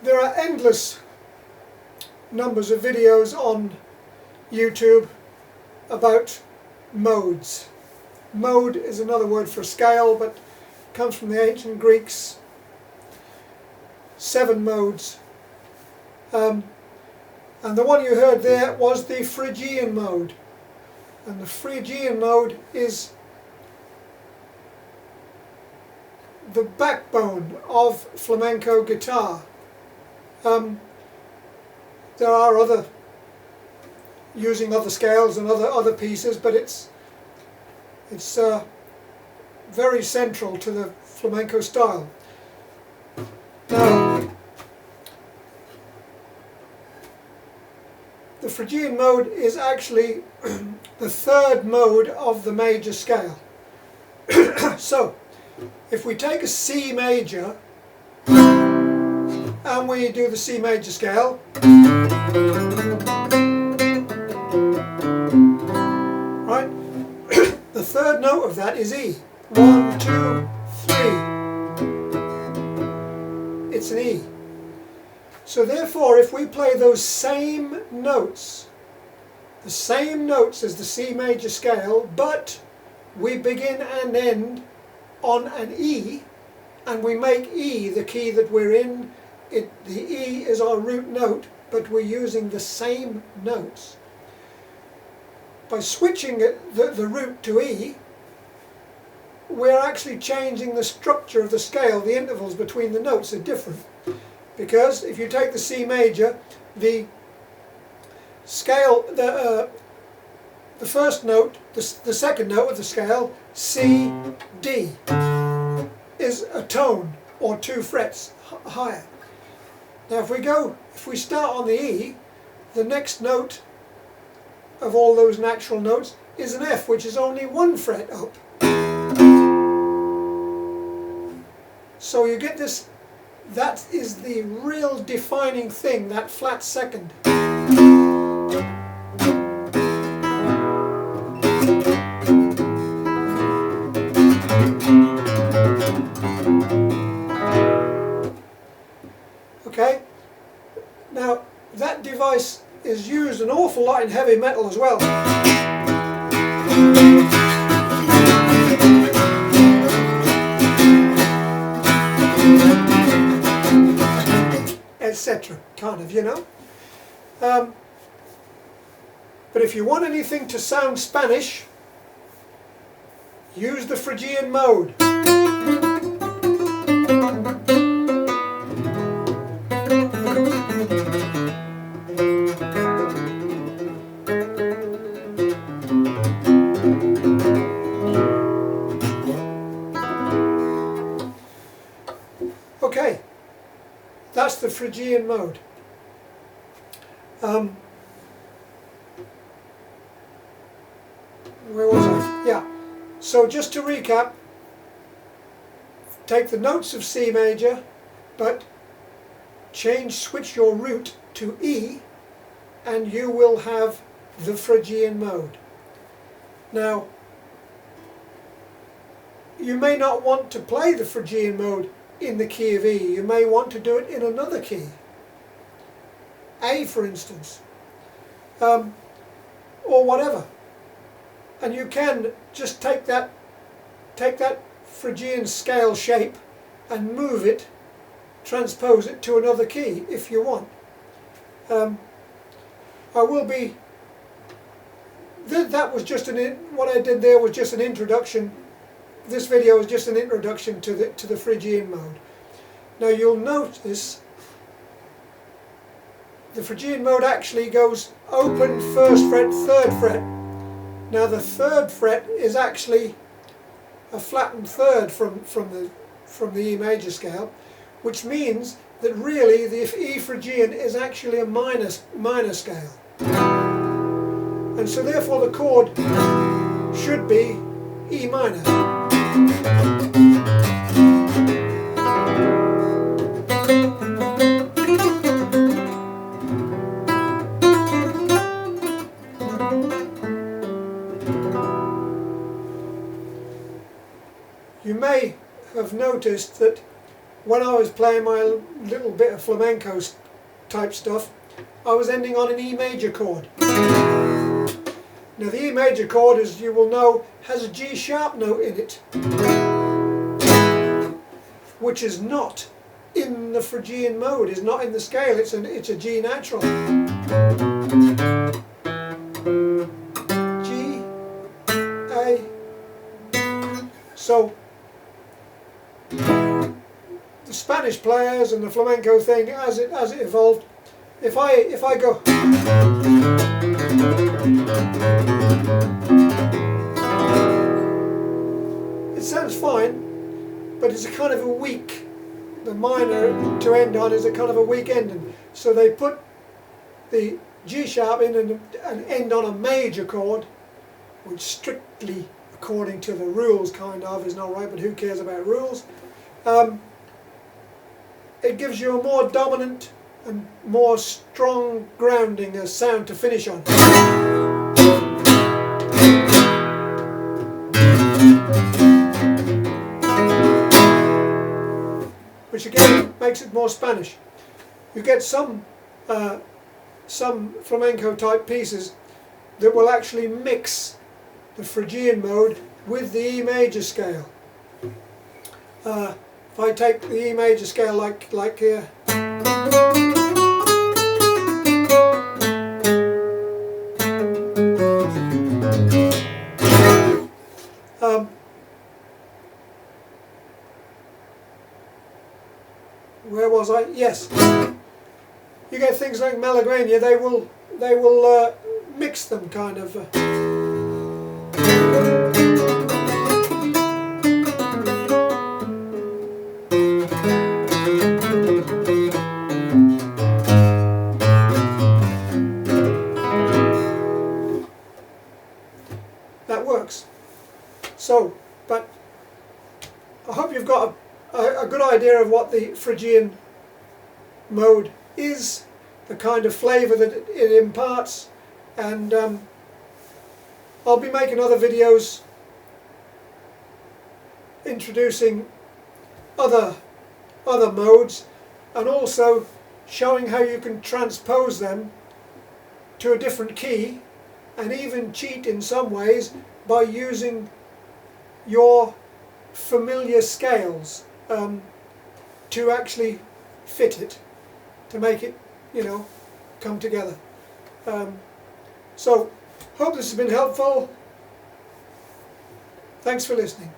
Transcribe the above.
there are endless numbers of videos on YouTube about modes. Mode is another word for scale, but comes from the ancient Greeks. 7 modes. And the one you heard there was the Phrygian mode. And the Phrygian mode is the backbone of flamenco guitar. There are other, using other scales and other pieces, but it's very central to the flamenco style. Now, the Phrygian mode is actually the 3rd mode of the major scale. So, if we take a C major and we do the C major scale, right? The 3rd note of that is E. 1, 2, 3. It's an E. So therefore, if we play those same notes, the same notes as the C major scale, but we begin and end on an E, and we make E the key that we're in, the E is our root note, but we're using the same notes. By switching the root to E, we're actually changing the structure of the scale. The intervals between the notes are different. Because if you take the C major, the scale, the first note, the second note of the scale, C, D, is a tone or 2 frets higher. Now if we start on the E, the next note of all those natural notes is an F, which is only 1 fret up. So you get this. That is the real defining thing, that flat second. Okay? Now, that device is used an awful lot in heavy metal as well. Etc. kind of, you know. But if you want anything to sound Spanish, use the Phrygian mode. Okay. That's the Phrygian mode. Where was I? Yeah. So just to recap, take the notes of C major, but switch your root to E, and you will have the Phrygian mode. Now, you may not want to play the Phrygian mode in the key of E. You may want to do it in another key, A for instance, or whatever. And you can just take that Phrygian scale shape and move it, transpose it to another key if you want. That was just what I did there was just an introduction. This video is just an introduction to the Phrygian mode. Now you'll notice the Phrygian mode actually goes open, 1st fret, 3rd fret. Now the 3rd fret is actually a flattened 3rd from the E major scale, which means that really the E Phrygian is actually a minor scale. And so therefore the chord should be E minor. You may have noticed that when I was playing my little bit of flamenco type stuff, I was ending on an E major chord. Now the E major chord, as you will know, has a G sharp note in it, which is not in the Phrygian mode, is not in the scale, it's a G natural. G, A. So the Spanish players and the flamenco thing, as it evolved, if I go, it sounds fine, but it's a kind of a weak, the minor to end on is a kind of a weak ending. So they put the G sharp in and end on a major chord, which strictly, according to the rules kind of, is not right, but who cares about rules. It gives you a more dominant and more strong grounding as sound to finish on. Which again makes it more Spanish. You get some flamenco type pieces that will actually mix the Phrygian mode with the E major scale. If I take the E major scale like here, where was I? Yes. You get things like Malagueña, they will mix them kind of. That works. So, but I hope you've got a good idea of what the Phrygian mode is, the kind of flavour that it imparts, and I'll be making other videos introducing other modes and also showing how you can transpose them to a different key and even cheat in some ways by using your familiar scales to actually fit it, to make it, you know, come together. So, hope this has been helpful. Thanks for listening.